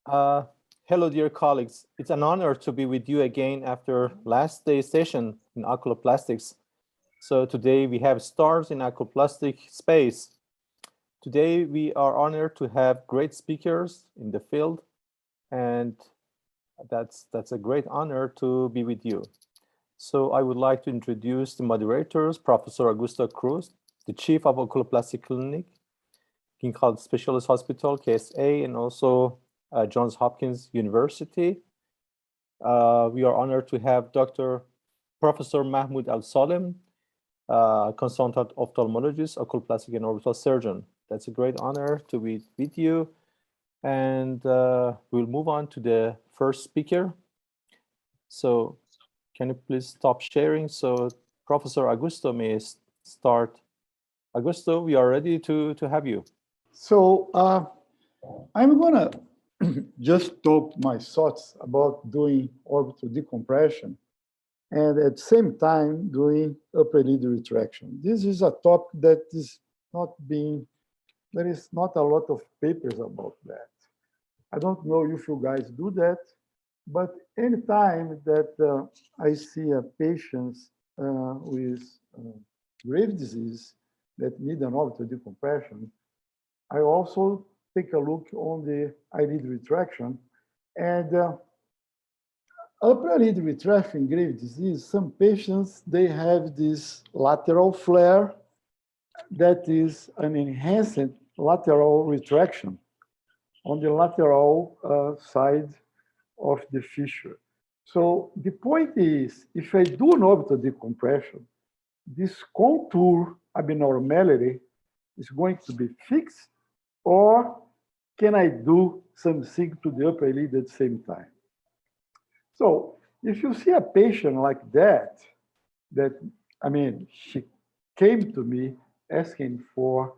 Uh, Hello, dear colleagues. It's an honor to be with you again after last day's session in oculoplastics. So today we have stars in oculoplastic space. Today we are honored to have great speakers in the field, and that's a great honor to be with you. So I would like to introduce the moderators, Professor Augusto Cruz, the Chief of Oculoplastic Clinic, King Khalid Specialist Hospital, KSA, and also Johns Hopkins University. We are honored to have Dr. Professor Mahmoud Al-Salem, consultant ophthalmologist, oculoplastic and orbital surgeon. That's a great honor to be with you. And we'll move on to the first speaker. So can you please stop sharing? So Professor Augusto may start. Augusto, we are ready to have you. So I'm going to just talk my thoughts about doing orbital decompression and at the same time doing upper lid retraction. This is a topic that is not being, there is not a lot of papers about that. I don't know if you guys do that, but anytime that I see a patient with grave disease that need an orbital decompression, I also take a look on the eyelid retraction. And upper lid retraction grave disease, some patients, they have this lateral flare that is an enhanced lateral retraction on the lateral side of the fissure. So the point is, if I do an orbital decompression, this contour abnormality is going to be fixed, or can I do something to the upper lid at the same time? So if you see a patient like that, I mean, she came to me asking for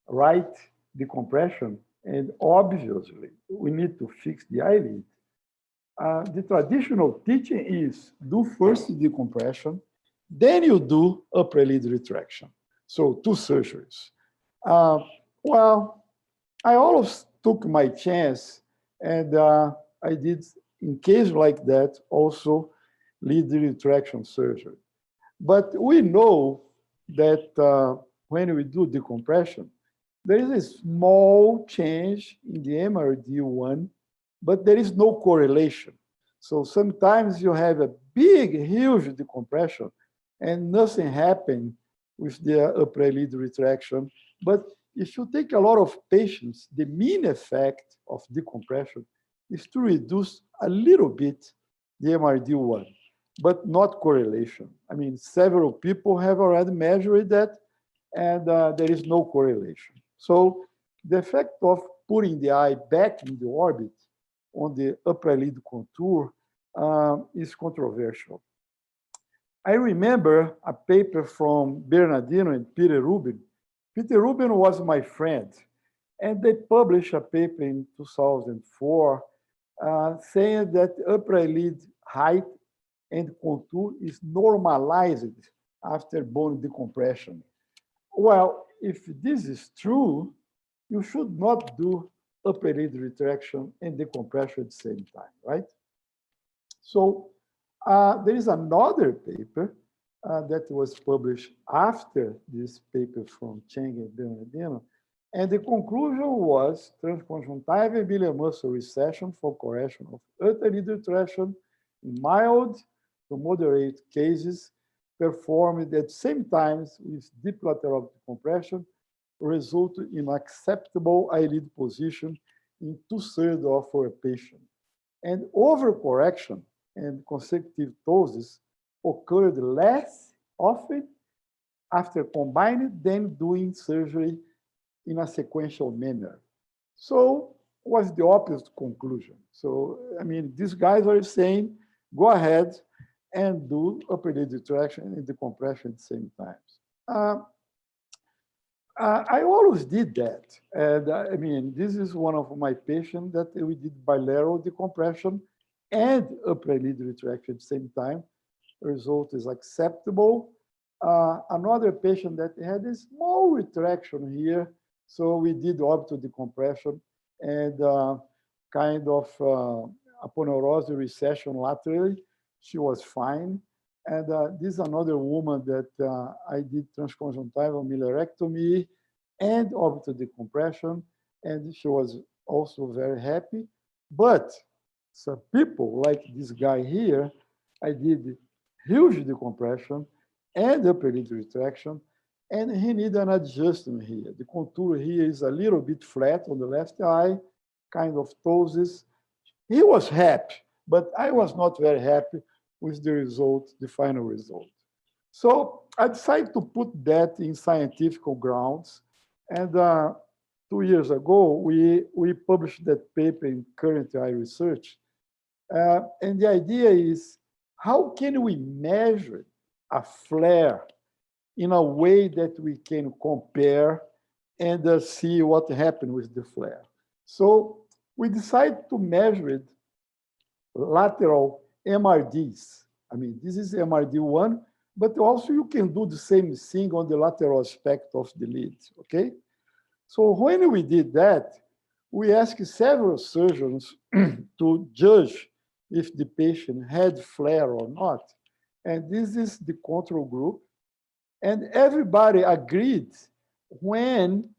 right decompression, and obviously we need to fix the eyelid. The traditional teaching is do first decompression, then you do upper lid retraction. So 2 surgeries. Well, I always took my chance, and I did, in case like that, also lid retraction surgery. But we know that when we do decompression, there is a small change in the MRD1, but there is no correlation. So sometimes you have a big, huge decompression, and nothing happened with the upper lid retraction. But if you take a lot of patients, the mean effect of decompression is to reduce a little bit the MRD1, but not correlation. I mean, several people have already measured that, and there is no correlation. So the effect of putting the eye back in the orbit on the upper lid contour is controversial. I remember a paper from Bernardino and Peter Rubin. Peter Rubin was my friend, and they published a paper in 2004 saying that upper lid height and contour is normalized after bone decompression. Well, if this is true, you should not do upper lid retraction and decompression at the same time, right? So there is another paper that was published after this paper from Cheng and Bernardino, and the conclusion was transconjunctival biliary muscle recession for correction of upper lid retraction in mild to moderate cases performed at the same time with deep lateral decompression result in acceptable eyelid position in 2/3 of our patient. And overcorrection and consecutive ptosis occurred less often after combining than doing surgery in a sequential manner. So was the opposite conclusion. So, I mean, these guys are saying, go ahead and do upper lid retraction and decompression at the same time. I always did that. And I mean, this is one of my patients that we did bilateral decompression and upper lid retraction at the same time. The result is acceptable. Another patient that had a small retraction here, so we did orbital decompression and kind of aponeurosis recession laterally. She was fine. And this is another woman that I did transconjunctival miliarectomy and orbital decompression, and she was also very happy. But some people, like this guy here, I did huge decompression and upper lid retraction, and he needed an adjustment here. The contour here is a little bit flat on the left eye, kind of ptosis. He was happy, but I was not very happy with the result, the final result. So I decided to put that in scientific grounds. And 2 years ago, we published that paper in Current Eye Research. And the idea is, how can we measure a flare in a way that we can compare and see what happened with the flare? So we decided to measure it lateral MRDs. I mean, this is MRD1, but also you can do the same thing on the lateral aspect of the lid, okay? So when we did that, we asked several surgeons to judge if the patient had flare or not. And this is the control group. And everybody agreed when,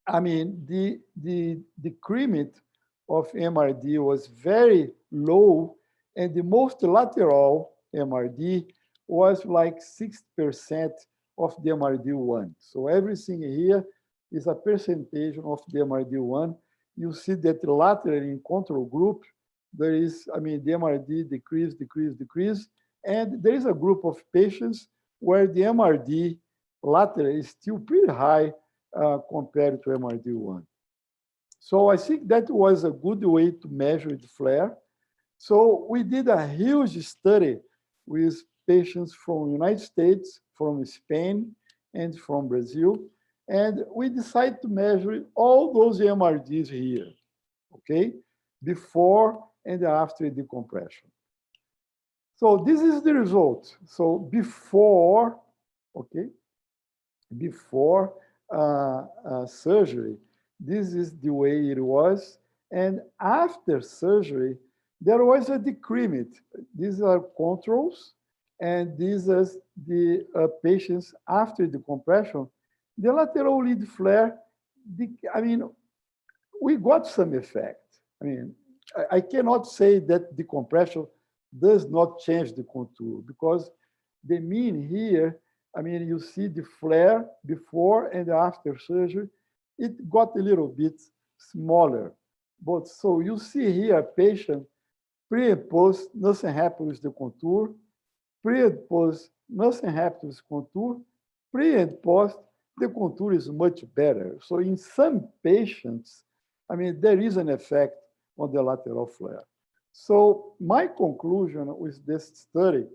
I mean, the decrement of MRD was very low, and the most lateral MRD was like 6% of the MRD1. So everything here is a percentage of the MRD1. You see that laterally in control group, there is, I mean, the MRD decrease, decrease, decrease. And there is a group of patients where the MRD lateral is still pretty high compared to MRD1. So I think that was a good way to measure the flare. So we did a huge study with patients from the United States, from Spain, and from Brazil. And we decided to measure all those MRDs here, okay, before and after decompression. So this is the result. So before, okay, before surgery, this is the way it was. And after surgery, there was a decrement. These are controls, and these are the patients after decompression. The lateral lid flare, I mean, we got some effect. I mean, I cannot say that decompression does not change the contour, because the mean here, I mean, you see the flare before and after surgery, it got a little bit smaller. But so you see here a patient pre and post, nothing happened with the contour, pre and post, nothing happened with contour, pre and post, the contour is much better. So in some patients, I mean, there is an effect on the lateral flare. So my conclusion with this study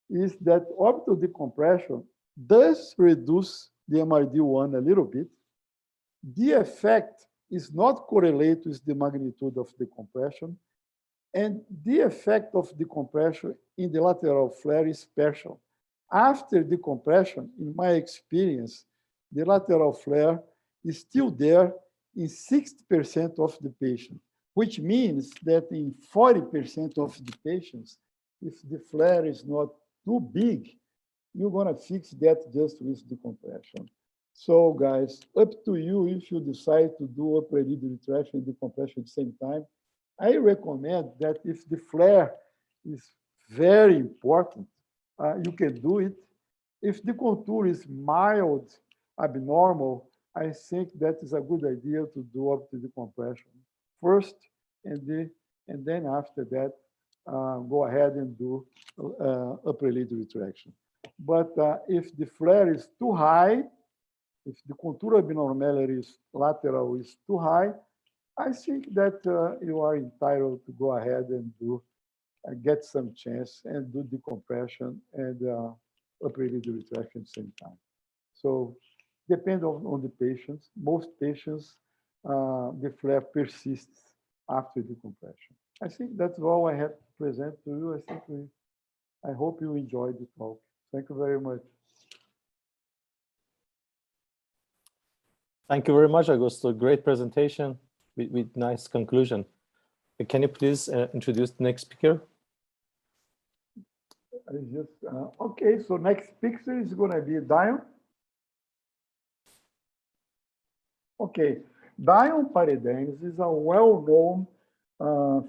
is that orbital decompression does reduce the MRD1 a little bit. The effect is not correlated with the magnitude of decompression, and the effect of decompression in the lateral flare is partial. After decompression, in my experience, the lateral flare is still there in 60% of the patients, which means that in 40% of the patients, if the flare is not too big, you're going to fix that just with decompression. So, guys, up to you if you decide to do upper lid retraction and decompression at the same time. I recommend that if the flare is very important, you can do it. If the contour is mild, abnormal, I think that is a good idea to do up to decompression first, and then after that, go ahead and do upper lid retraction. But if the flare is too high, if the contour abnormality is lateral is too high, I think that you are entitled to go ahead and do get some chance and do decompression and upper lid retraction at the same time. So depend on the patients. Most patients, the flare persists after decompression. I think that's all I have to present to you. I hope you enjoyed the talk. Thank you very much. Thank you very much, Augusto. Great presentation. with nice conclusion. Can you please introduce the next speaker? Okay, so next speaker is going to be Dion. Okay, Dion Paredes is a well-known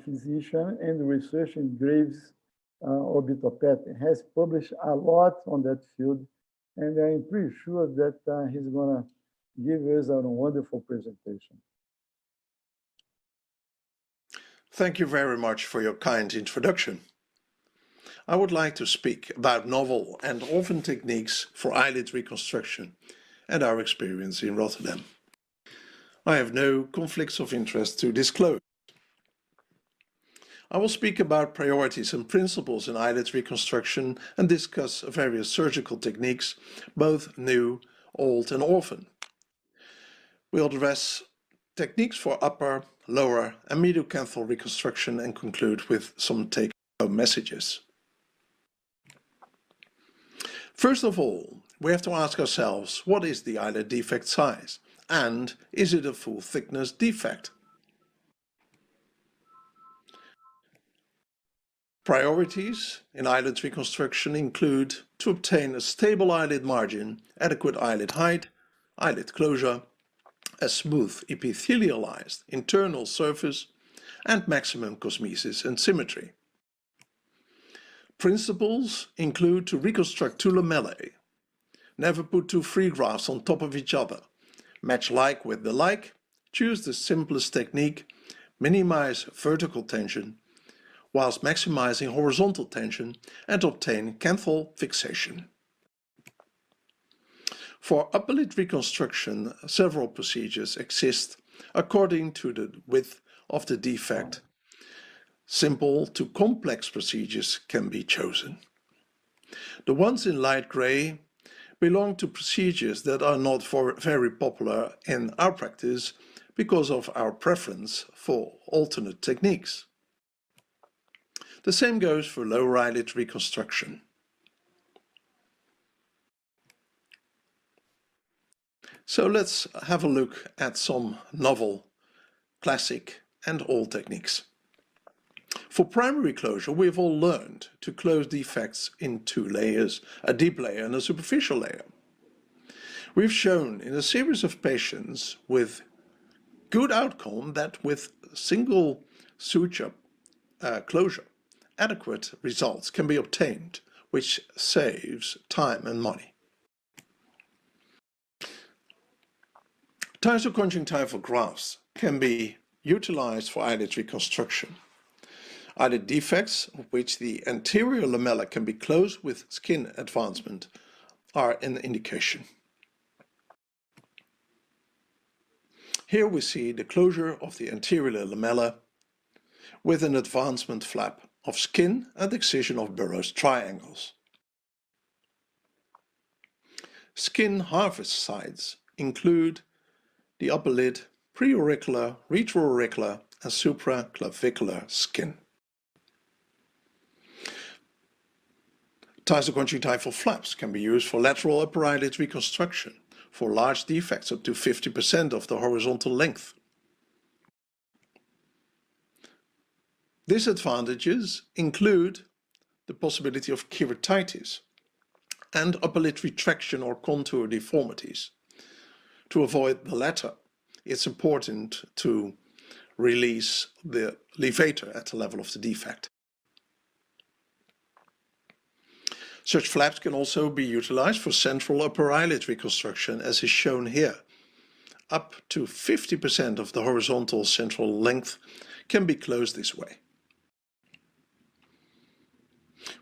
physician and researcher in Graves orbitopathy. Has published a lot on that field, and I'm pretty sure that he's going to give us a wonderful presentation. Thank you very much for your kind introduction. I would like to speak about novel and orphan techniques for eyelid reconstruction and our experience in Rotterdam. I have no conflicts of interest to disclose. I will speak about priorities and principles in eyelid reconstruction and discuss various surgical techniques, both new, old and orphan. We'll address techniques for upper, lower and medial canthal reconstruction and conclude with some take-home messages. First of all, we have to ask ourselves, what is the eyelid defect size? And is it a full thickness defect? Priorities in eyelid reconstruction include to obtain a stable eyelid margin, adequate eyelid height, eyelid closure, a smooth epithelialized internal surface, and maximum cosmesis and symmetry. Principles include to reconstruct two lamellae. Never put two free grafts on top of each other. Match like with the like, choose the simplest technique, minimize vertical tension, whilst maximizing horizontal tension, and obtain canthal fixation. For upper lid reconstruction, several procedures exist according to the width of the defect. Simple to complex procedures can be chosen. The ones in light gray belong to procedures that are not very popular in our practice because of our preference for alternate techniques. The same goes for lower eyelid reconstruction. So let's have a look at some novel, classic and old techniques. For primary closure, we have all learned to close defects in two layers, a deep layer and a superficial layer. We've shown in a series of patients with good outcome that with single suture closure, adequate results can be obtained, which saves time and money. Tarsoconjunctival grafts can be utilized for eyelid reconstruction. Eyelid defects of which the anterior lamella can be closed with skin advancement are an indication. Here we see the closure of the anterior lamella with an advancement flap of skin and excision of Burroughs triangles. Skin harvest sites include the upper lid, preauricular, retroauricular and supraclavicular skin. Tarsoconjunctival flaps can be used for lateral upper eyelid reconstruction for large defects up to 50% of the horizontal length. Disadvantages include the possibility of keratitis and upper lid retraction or contour deformities. To avoid the latter, it's important to release the levator at the level of the defect. Such flaps can also be utilized for central upper eyelid reconstruction, as is shown here. Up to 50% of the horizontal central length can be closed this way.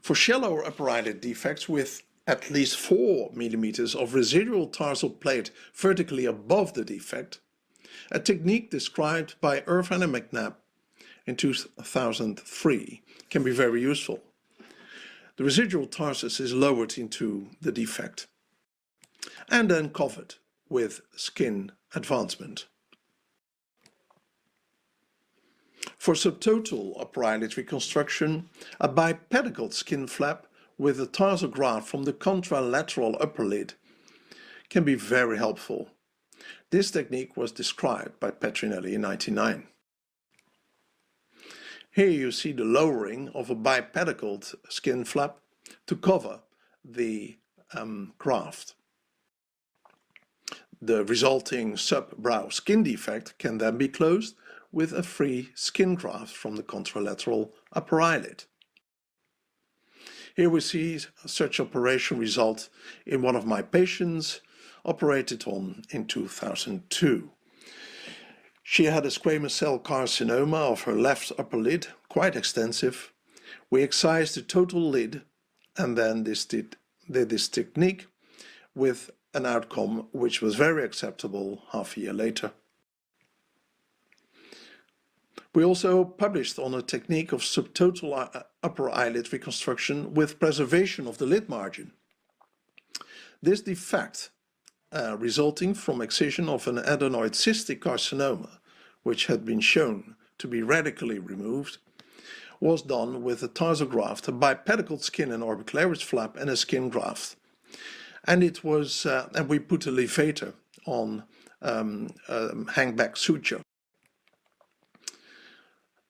For shallower upper eyelid defects with at least 4 mm of residual tarsal plate vertically above the defect, a technique described by Irvine and McNabb in 2003 can be very useful. The residual tarsus is lowered into the defect and then covered with skin advancement. For subtotal upper eyelid reconstruction, a bipedal skin flap with a tarsal graft from the contralateral upper lid can be very helpful. This technique was described by Petrinelli in 1999. Here you see the lowering of a bipedicled skin flap to cover the graft. The resulting sub-brow skin defect can then be closed with a free skin graft from the contralateral upper eyelid. Here we see such operation result in one of my patients operated on in 2002. She had a squamous cell carcinoma of her left upper lid, quite extensive. We excised the total lid and then did this technique with an outcome which was very acceptable half a year later. We also published on a technique of subtotal upper eyelid reconstruction with preservation of the lid margin. This defect, resulting from excision of an adenoid cystic carcinoma, which had been shown to be radically removed, was done with a tarsograft, a bipedicled skin and orbicularis flap, and a skin graft. And it was, and we put a levator on hangback suture.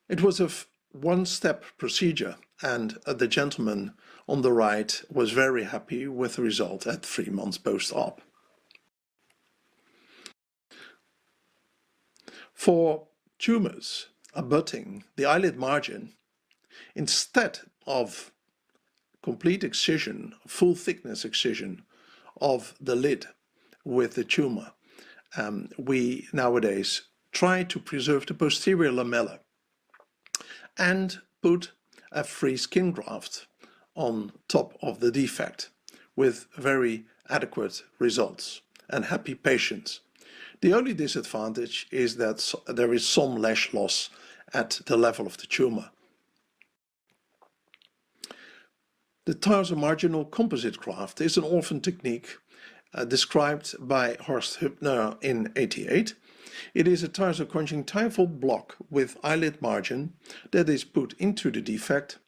It was a one-step procedure, and the gentleman on the right was very happy with the result at 3 months post-op. For tumors abutting the eyelid margin, instead of complete excision, full thickness excision of the lid with the tumor, we nowadays try to preserve the posterior lamella and put a free skin graft on top of the defect with very adequate results and happy patients. The only disadvantage is that there is some lash loss at the level of the tumor. The Tarzan marginal composite graft is an orphan technique described by Horst Hübner in 1988. It is a tarsoconjunctival block with eyelid margin that is put into the defect,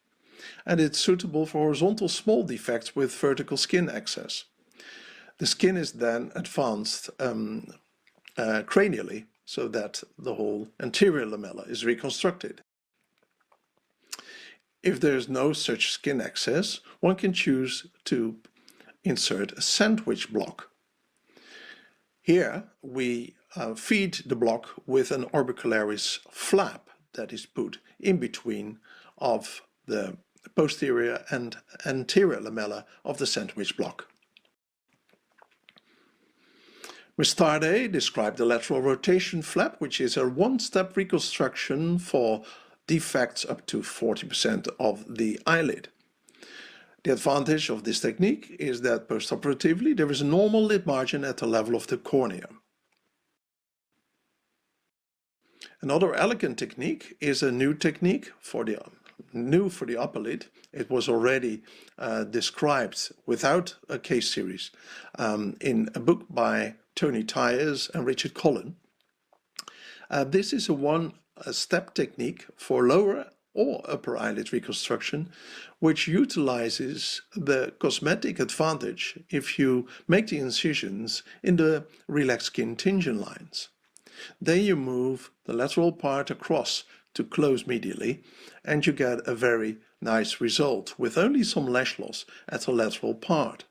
and it's suitable for horizontal small defects with vertical skin excess. The skin is then advanced cranially so that the whole anterior lamella is reconstructed. If there is no such skin excess, one can choose to insert a sandwich block. Here we feed the block with an orbicularis flap that is put in between of the posterior and anterior lamella of the sandwich block. Mistade described the lateral rotation flap, which is a one-step reconstruction for defects up to 40% of the eyelid. The advantage of this technique is that postoperatively there is a normal lid margin at the level of the cornea. Another elegant technique is a new technique for the upper lid. It was already described without a case series in a book by Tony Tyers and Richard Collin. This is a one-step technique for lower or upper eyelid reconstruction, which utilizes the cosmetic advantage if you make the incisions in the relaxed skin tingeon lines. Then you move the lateral part across to close medially, and you get a very nice result with only some lash loss at the lateral part.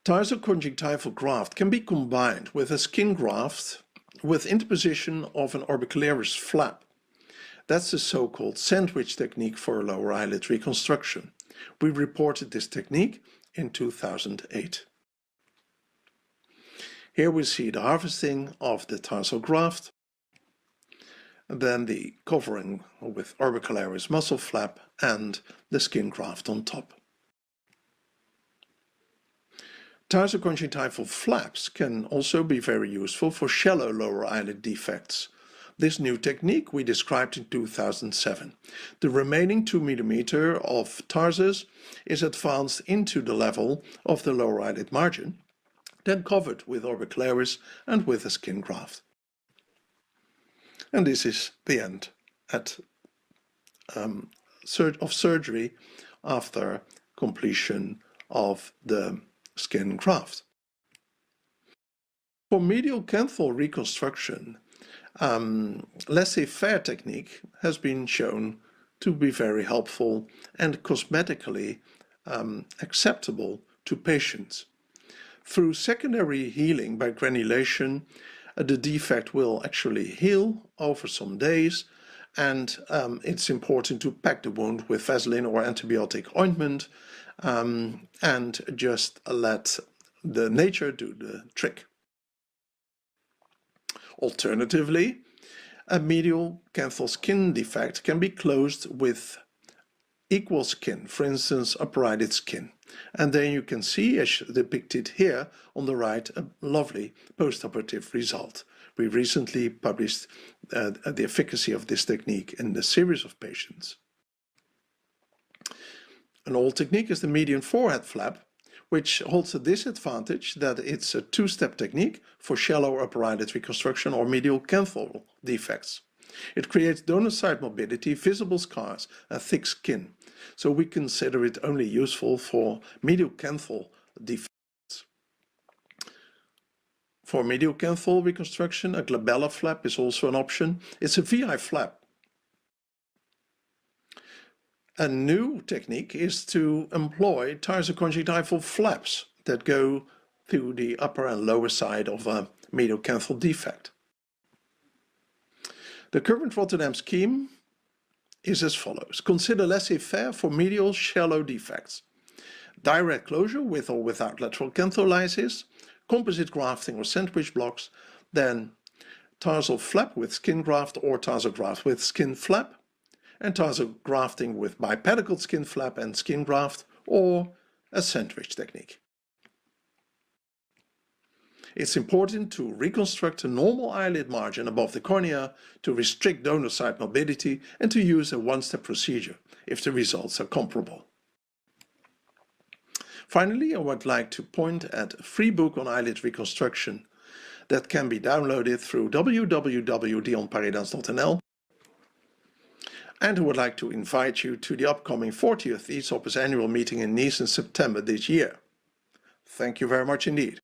Tarsoconjunctival graft can be combined with a skin graft with interposition of an orbicularis flap. That's the so-called sandwich technique for lower eyelid reconstruction. We reported this technique in 2008. Here we see the harvesting of the tarsal graft, and then the covering with orbicularis muscle flap and the skin graft on top. Tarsoconjunctival flaps can also be very useful for shallow lower eyelid defects. This new technique we described in 2007. The remaining 2 mm of tarsus is advanced into the level of the lower eyelid margin, then covered with orbicularis and with a skin graft. And this is the end of surgery after completion of the skin graft. For medial canthal reconstruction, laissez-faire technique has been shown to be very helpful and cosmetically acceptable to patients. Through secondary healing by granulation, the defect will actually heal over some days, and it's important to pack the wound with Vaseline or antibiotic ointment and just let the nature do the trick. Alternatively, a medial canthal skin defect can be closed with equal skin, for instance, uprighted skin. And then you can see, as depicted here on the right, a lovely postoperative result. We recently published the efficacy of this technique in a series of patients. An old technique is the median forehead flap, which holds the disadvantage that it's a two-step technique for shallow uprighted reconstruction or medial canthal defects. It creates donor side morbidity, visible scars, and thick skin, so we consider it only useful for medial canthal defects. For medial canthal reconstruction, a glabella flap is also an option. It's a VI flap. A new technique is to employ tarsoconjunctival flaps that go through the upper and lower side of a medial canthal defect. The current Rotterdam scheme is as follows. Consider laissez-faire for medial shallow defects. Direct closure with or without lateral cantholysis, composite grafting or sandwich blocks, then tarsal flap with skin graft or tarsal graft with skin flap, and tarsal grafting with bipedicled skin flap and skin graft, or a sandwich technique. It's important to reconstruct a normal eyelid margin above the cornea to restrict donor side morbidity and to use a one-step procedure if the results are comparable. Finally, I would like to point at a free book on eyelid reconstruction that can be downloaded through www.dionparedans.nl, and I would like to invite you to the upcoming 40th ESOPAS annual meeting in Nice in September this year. Thank you very much indeed.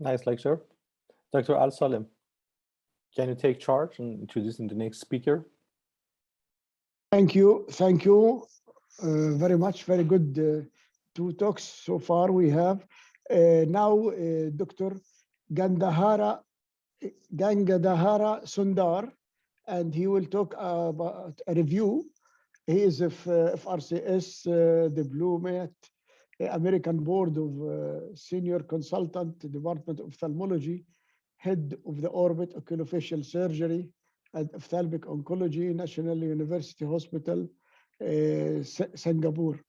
Nice lecture. Dr. Al-Salim, can you take charge and introduce the next speaker? Thank you. Thank you very much. Very good two talks so far we have. Now, Dr. Gangadhara Sundar, and he will talk about a review. He is of RCS diplomat, American Board of Senior Consultant, Department of Ophthalmology, head of the Orbit Oculofacial Surgery and Ophthalmic Oncology, National University Hospital, Singapore,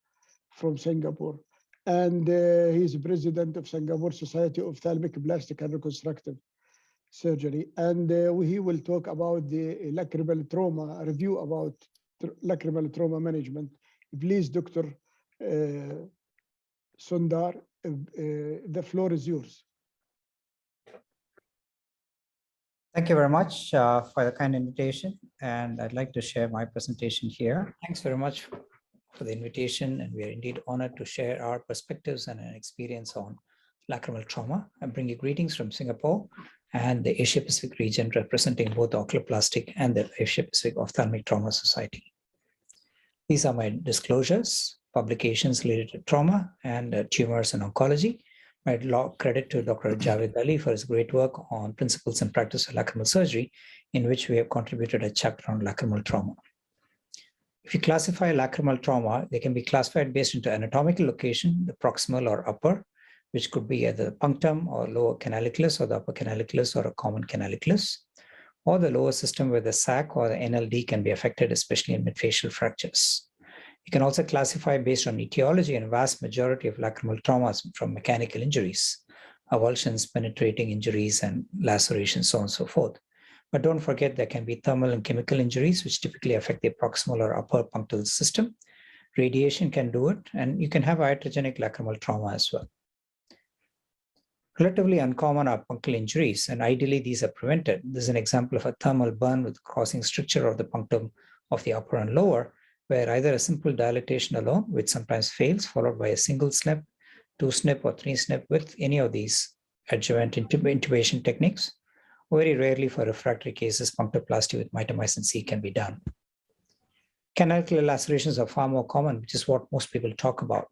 from Singapore. And he's president of Singapore Society of Ophthalmic Plastic and Reconstructive Surgery. And he will talk about the lacrimal trauma, a review about lacrimal trauma management. Please, Dr. Sundar, the floor is yours. Thank you very much for the kind invitation, and I'd like to share my presentation here. Thanks very much for the invitation, and we are indeed honored to share our perspectives and an experience on lacrimal trauma. I bring you greetings from Singapore and the Asia Pacific region, representing both the Oculoplastic and the Asia Pacific Ophthalmic Trauma Society. These are my disclosures, publications related to trauma and tumors and oncology. My credit to Dr. Javed Ali for his great work on principles and practice of lacrimal surgery, in which we have contributed a chapter on lacrimal trauma. If you classify lacrimal trauma, they can be classified based into anatomical location, the proximal or upper, which could be either the punctum or lower canalicus or the upper canalicus or a common canalicus, or the lower system where the sac or the NLD can be affected, especially in midfacial fractures. You can also classify based on etiology, and a vast majority of lacrimal traumas from mechanical injuries, avulsions, penetrating injuries, and lacerations, so on and so forth. But don't forget there can be thermal and chemical injuries, which typically affect the proximal or upper punctal system. Radiation can do it, and you can have iatrogenic lacrimal trauma as well. Relatively uncommon are punctal injuries, and ideally these are prevented. This is an example of a thermal burn with crossing stricture of the punctum of the upper and lower, where either a simple dilatation alone, which sometimes fails, followed by a single snip, 2-snip, or 3-snip with any of these adjuvant intubation techniques. Very rarely for refractory cases, punctoplasty with mitomycin C can be done. Canalicular lacerations are far more common, which is what most people talk about.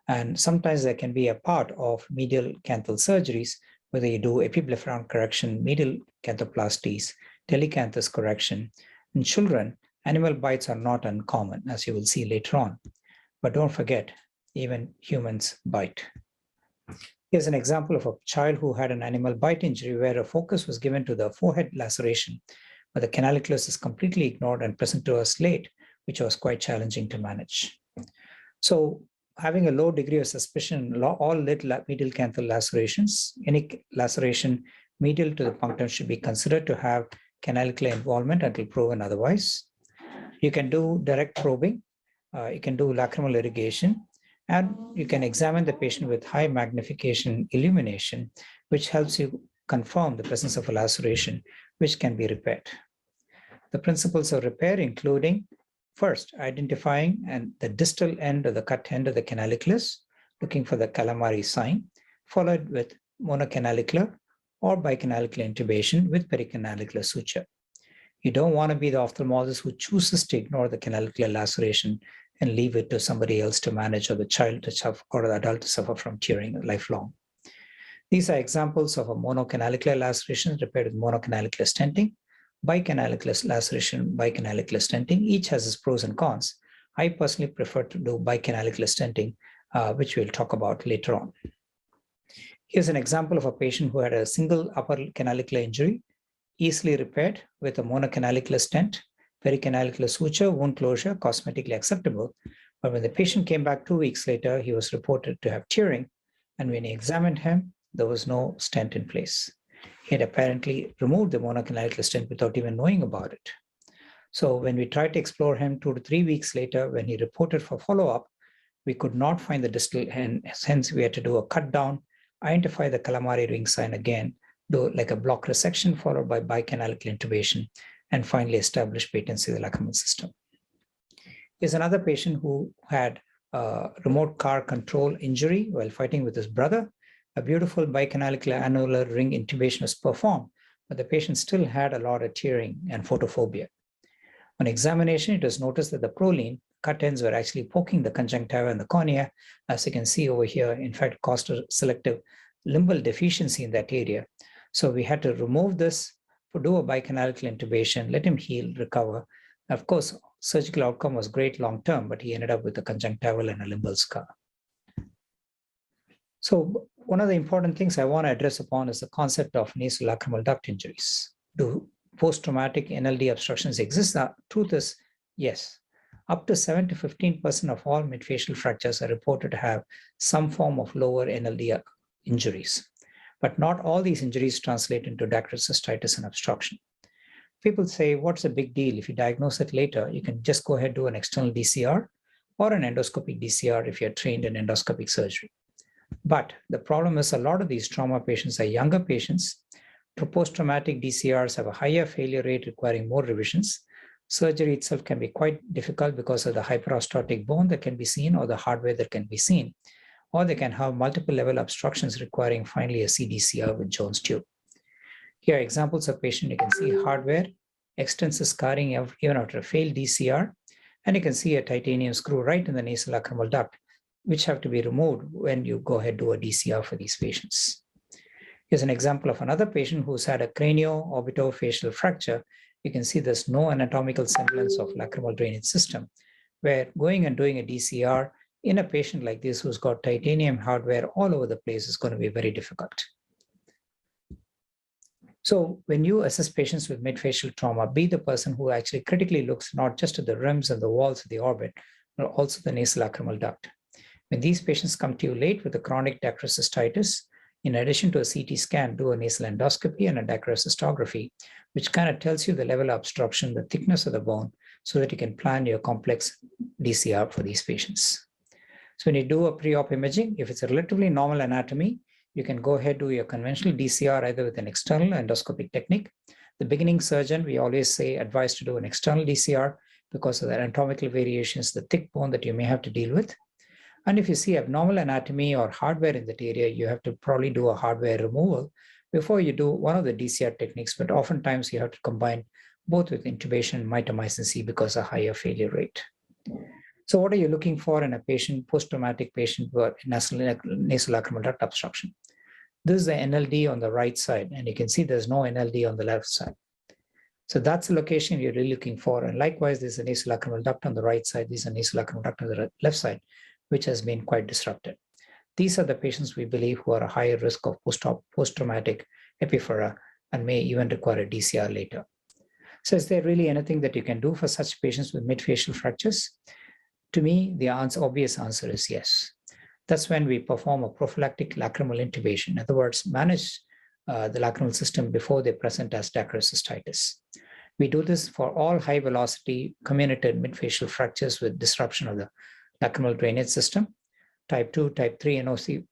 And sometimes there can be a part of medial canthal surgeries, whether you do epiblepharon correction, medial canthoplasties, telecanthus correction. In children, animal bites are not uncommon, as you will see later on. But don't forget, even humans bite. Here's an example of a child who had an animal bite injury where a focus was given to the forehead laceration, but the canaliculus is completely ignored and present to us late, which was quite challenging to manage. So having a low degree of suspicion, all lid medial canthal lacerations, any laceration medial to the punctum should be considered to have canalicular involvement until proven otherwise. You can do direct probing, you can do lacrimal irrigation, and you can examine the patient with high magnification illumination, which helps you confirm the presence of a laceration, which can be repaired. The principles of repair including first, identifying the distal end of the cut end of the canaliculus, looking for the calamari sign, followed with monocanalicular or bicanalicular intubation with pericanalicular suture. You don't want to be the ophthalmologist who chooses to ignore the canalicular laceration and leave it to somebody else to manage, or the child to suffer, or the adult to suffer from tearing lifelong. These are examples of a monocanalicular laceration repaired with monocanalicular stenting, bicanalicular laceration, bicanalicular stenting. Each has its pros and cons. I personally prefer to do bicanalicular stenting, which we'll talk about later on. Here's an example of a patient who had a single upper canalicular injury, easily repaired with a monocanalicular stent, pericanalicular suture, wound closure, cosmetically acceptable. But when the patient came back 2 weeks later, he was reported to have tearing, and when he examined him, there was no stent in place. He had apparently removed the monocanalicular stent without even knowing about it. So when we tried to explore him 2 to 3 weeks later, when he reported for follow-up, we could not find the distal end. Hence, we had to do a cut down, identify the calamari ring sign again, do like a block resection followed by bicanalicular intubation, and finally establish patency of the lacrimal system. Here's another patient who had a remote car control injury while fighting with his brother. A beautiful bicanalicular annular ring intubation was performed, but the patient still had a lot of tearing and photophobia. On examination, it was noticed that the proline cut ends were actually poking the conjunctiva and the cornea, as you can see over here, in fact, caused a selective limbal deficiency in that area. So we had to remove this, do a bicanalicular intubation, let him heal, recover. Of course, surgical outcome was great long-term, but he ended up with a conjunctival and a limbal scar. So one of the important things I want to address upon is the concept of nasolacrimal duct injuries. Do post-traumatic NLD obstructions exist? The truth is, yes. Up to 7 to 15% of all midfacial fractures are reported to have some form of lower NLD injuries. But not all these injuries translate into dacrytic cystitis and obstruction. People say, what's the big deal? If you diagnose it later, you can just go ahead and do an external DCR or an endoscopic DCR if you're trained in endoscopic surgery. But the problem is a lot of these trauma patients are younger patients. Post-traumatic DCRs have a higher failure rate requiring more revisions. Surgery itself can be quite difficult because of the hyperostotic bone that can be seen or the hardware that can be seen. Or they can have multiple level obstructions requiring finally a CDCR with Jones tube. Here are examples of patient. You can see hardware, extensive scarring even after a failed DCR, and you can see a titanium screw right in the nasolacrimal duct, which have to be removed when you go ahead and do a DCR for these patients. Here's an example of another patient who's had a cranio-orbitofacial fracture. You can see there's no anatomical semblance of lacrimal drainage system, where going and doing a DCR in a patient like this who's got titanium hardware all over the place is going to be very difficult. So when you assess patients with midfacial trauma, be the person who actually critically looks not just at the rims and the walls of the orbit, but also the nasolacrimal duct. When these patients come to you late with a chronic dacrytic cystitis, in addition to a CT scan, do a nasal endoscopy and a dacrocystography, which kind of tells you the level of obstruction, the thickness of the bone, so that you can plan your complex DCR for these patients. So when you do a pre-op imaging, if it's a relatively normal anatomy, you can go ahead and do your conventional DCR either with an external endoscopic technique. The beginning surgeon, we always say advise to do an external DCR because of the anatomical variations, the thick bone that you may have to deal with. And if you see abnormal anatomy or hardware in that area, you have to probably do a hardware removal before you do one of the DCR techniques, but oftentimes you have to combine both with intubation and mitomycin C because of higher failure rate. So what are you looking for in a patient, post-traumatic patient with nasolacrimal duct obstruction? This is the NLD on the right side, and you can see there's no NLD on the left side. So that's the location you're really looking for. And likewise, there's a nasolacrimal duct on the right side. There's a nasolacrimal duct on the left side, which has been quite disrupted. These are the patients we believe who are a higher risk of post-traumatic epiphora and may even require a DCR later. So is there really anything that you can do for such patients with midfacial fractures? To me, the obvious answer is yes. That's when we perform a prophylactic lacrimal intubation. In other words, manage the lacrimal system before they present as dacryocystitis. We do this for all high velocity comminuted midfacial fractures with disruption of the lacrimal drainage system, type 2, type 3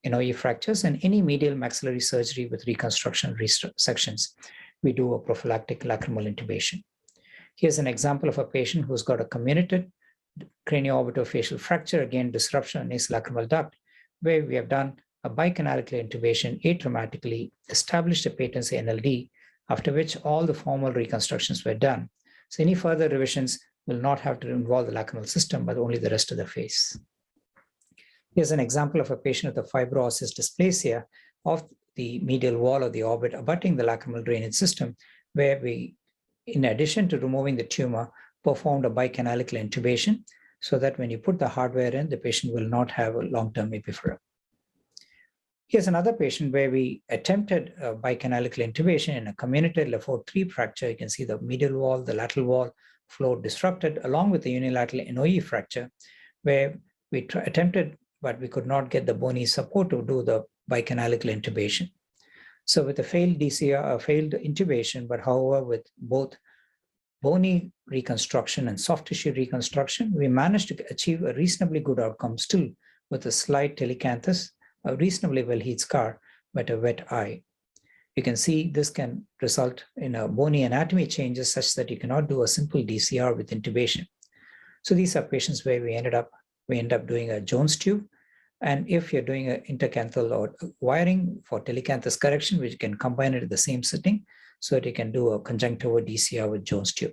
NOE fractures, and any medial maxillary surgery with reconstruction sections. We do a prophylactic lacrimal intubation. Here's an example of a patient who's got a comminuted cranio-orbitofacial fracture, again, disruption of nasolacrimal duct, where we have done a bicanalicular intubation atraumatically, established a patency NLD, after which all the formal reconstructions were done. So any further revisions will not have to involve the lacrimal system, but only the rest of the face. Here's an example of a patient with a fibro-osseous dysplasia of the medial wall of the orbit abutting the lacrimal drainage system, where we, in addition to removing the tumor, performed a bicanalicular intubation so that when you put the hardware in, the patient will not have a long-term epiphora. Here's another patient where we attempted a bicanalicular intubation in a comminuted Lefort 3 fracture. You can see the medial wall, the lateral wall flow disrupted, along with the unilateral NOE fracture, where we attempted, but we could not get the bony support to do the bicanalicular intubation. So with a failed DCR, failed intubation, but however, with both bony reconstruction and soft tissue reconstruction, we managed to achieve a reasonably good outcome still with a slight telecanthus, a reasonably well-healed scar, but a wet eye. You can see this can result in a bony anatomy changes such that you cannot do a simple DCR with intubation. So these are patients where we end up doing a Jones tube. And if you're doing an intercanthal or wiring for telecanthus correction, which you can combine it at the same setting, so that you can do a conjunctiva DCR with Jones tube.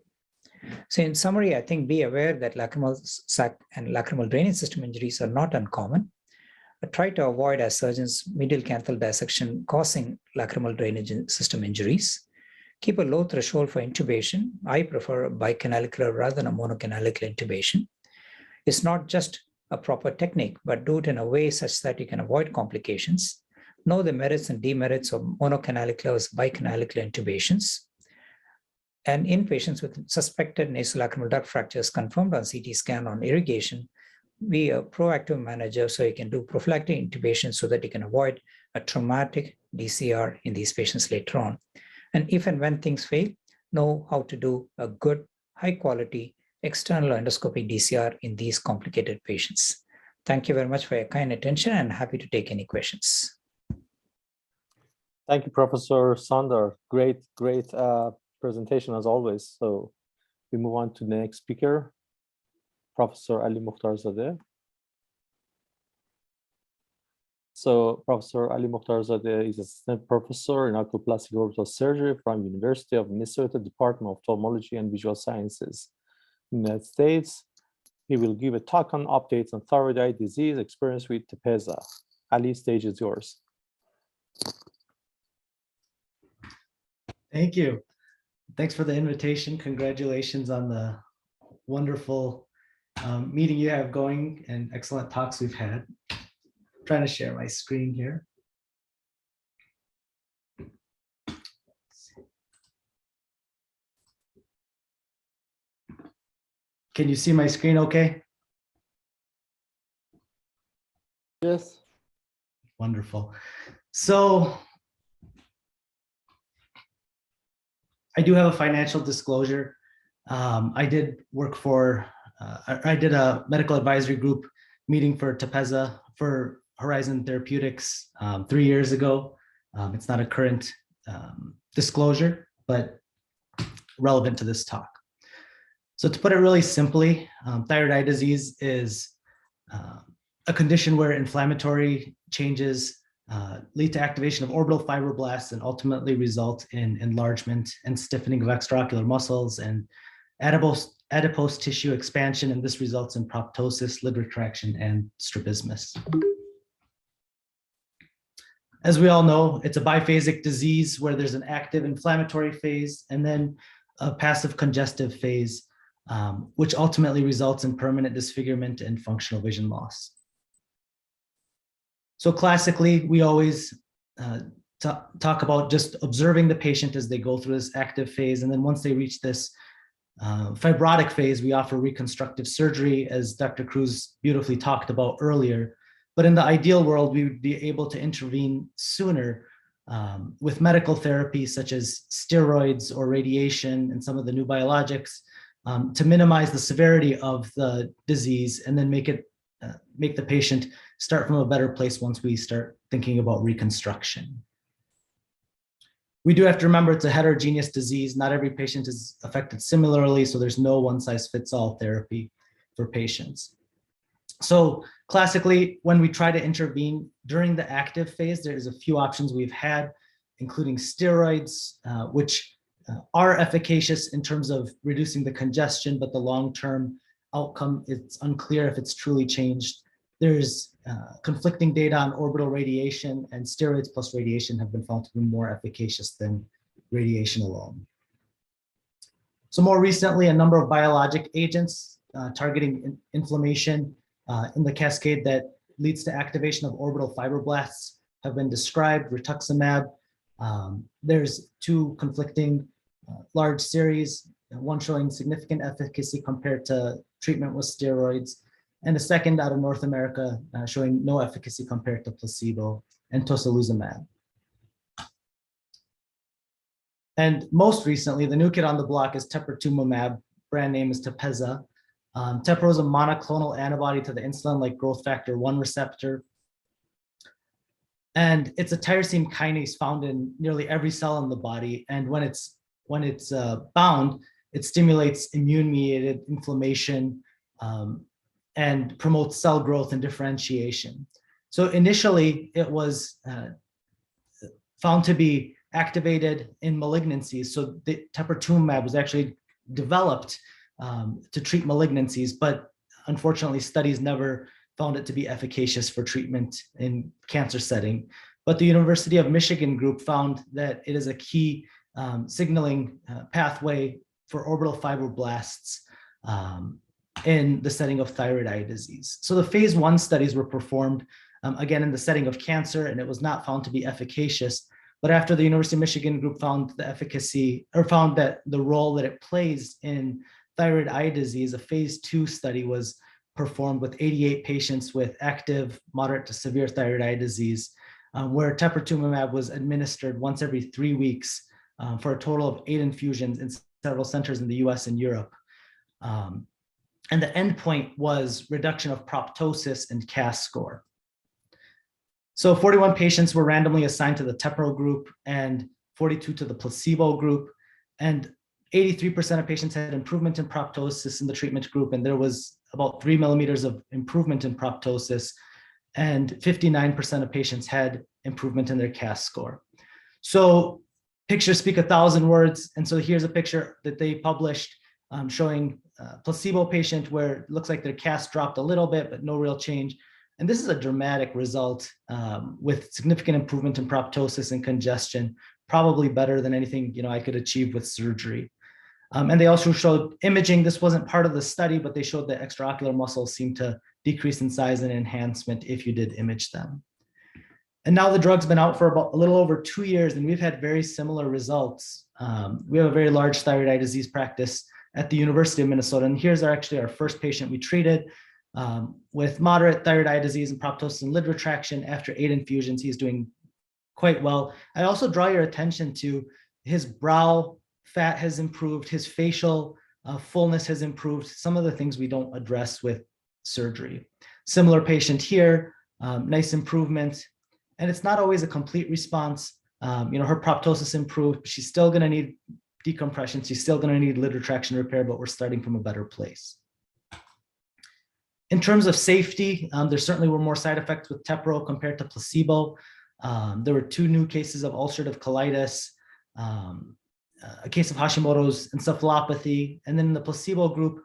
So in summary, I think be aware that lacrimal sac and lacrimal drainage system injuries are not uncommon. But try to avoid, as surgeons, medial canthal dissection causing lacrimal drainage system injuries. Keep a low threshold for intubation. I prefer a bicanalicular rather than a monocanalicular intubation. It's not just a proper technique, but do it in a way such that you can avoid complications. Know the merits and demerits of monocanalicular versus bicanalicular intubations. And in patients with suspected nasolacrimal duct fractures confirmed on CT scan on irrigation, be a proactive manager so you can do prophylactic intubation so that you can avoid a traumatic DCR in these patients later on. And if and when things fail, know how to do a good, high quality external endoscopic DCR in these complicated patients. Thank you very much for your kind attention and happy to take any questions. Thank you, Professor Sandar. Great presentation as always. So we move on to the next speaker, Professor Ali Mukhtarzadeh. So Professor Ali Mukhtarzadeh is assistant professor in oculoplastic orbital surgery from University of Minnesota Department of Ophthalmology and Visual Sciences, United States. He will give a talk on updates on thyroid eye disease experience with TEPEZA. Ali, stage is yours. Thank you. Thanks for the invitation. Congratulations on the wonderful meeting you have going and excellent talks we've had. I'm trying to share my screen here. Can you see my screen okay? Yes. Wonderful. So I do have a financial disclosure. I did work for, I did a medical advisory group meeting for TEPEZA for Horizon Therapeutics 3 years ago. It's not a current disclosure, but relevant to this talk. So to put it really simply, thyroid eye disease is a condition where inflammatory changes lead to activation of orbital fibroblasts and ultimately result in enlargement and stiffening of extraocular muscles and adipose tissue expansion, and this results in proptosis, lid retraction, and strabismus. As we all know, it's a biphasic disease where there's an active inflammatory phase and then a passive congestive phase, which ultimately results in permanent disfigurement and functional vision loss. So classically, we always talk about just observing the patient as they go through this active phase. And then once they reach this fibrotic phase, we offer reconstructive surgery, as Dr. Cruz beautifully talked about earlier. But in the ideal world, we would be able to intervene sooner with medical therapy such as steroids or radiation and some of the new biologics to minimize the severity of the disease and then make the patient start from a better place once we start thinking about reconstruction. We do have to remember it's a heterogeneous disease. Not every patient is affected similarly, so there's no one-size-fits-all therapy for patients. So classically, when we try to intervene during the active phase, there's a few options we've had, including steroids, which are efficacious in terms of reducing the congestion, but the long-term outcome, it's unclear if it's truly changed. There's conflicting data on orbital radiation, and steroids plus radiation have been found to be more efficacious than radiation alone. So more recently, a number of biologic agents targeting inflammation in the cascade that leads to activation of orbital fibroblasts have been described. Rituximab, there's two conflicting large series, one showing significant efficacy compared to treatment with steroids, and a second out of North America showing no efficacy compared to placebo, and tocilizumab. And most recently, the new kid on the block is teprotumumab, brand name is Tepezza. Tepro is a monoclonal antibody to the insulin-like growth factor 1 receptor. And it's a tyrosine kinase found in nearly every cell in the body. And when it's bound, it stimulates immune-mediated inflammation and promotes cell growth and differentiation. So initially, it was found to be activated in malignancies. So the teprotumumab was actually developed to treat malignancies, but unfortunately, studies never found it to be efficacious for treatment in cancer setting. But the University of Michigan group found that it is a key signaling pathway for orbital fibroblasts in the setting of thyroid eye disease. So the phase 1 studies were performed again in the setting of cancer, and it was not found to be efficacious. But after the University of Michigan group found the efficacy, or found that the role that it plays in thyroid eye disease, a phase 2 study was performed with 88 patients with active, moderate to severe thyroid eye disease, where teprotumumab was administered once every 3 weeks for a total of 8 infusions in several centers in the US and Europe. And the endpoint was reduction of proptosis and CAS score. So 41 patients were randomly assigned to the tepro group and 42 to the placebo group. And 83% of patients had improvement in proptosis in the treatment group, and there was about 3 millimeters of improvement in proptosis, and 59% of patients had improvement in their CAS score. So pictures speak 1,000 words, and so here's a picture that they published showing a placebo patient where it looks like their CAS dropped a little bit, but no real change. And this is a dramatic result with significant improvement in proptosis and congestion, probably better than anything I could achieve with surgery. And they also showed imaging. This wasn't part of the study, but they showed that extraocular muscles seem to decrease in size and enhancement if you did image them. And now the drug's been out for about a little over 2 years, and we've had very similar results. We have a very large thyroid eye disease practice at the University of Minnesota, and here's actually our first patient we treated with moderate thyroid eye disease and proptosis and lid retraction. After 8 infusions, he's doing quite well. I also draw your attention to his brow fat has improved, his facial fullness has improved, some of the things we don't address with surgery. Similar patient here, nice improvement. And it's not always a complete response. Her proptosis improved, but she's still going to need decompression. So you're still going to need lid retraction repair, but we're starting from a better place. In terms of safety, there certainly were more side effects with Tepro compared to placebo. There were 2 new cases of ulcerative colitis, a case of Hashimoto's encephalopathy, and then in the placebo group,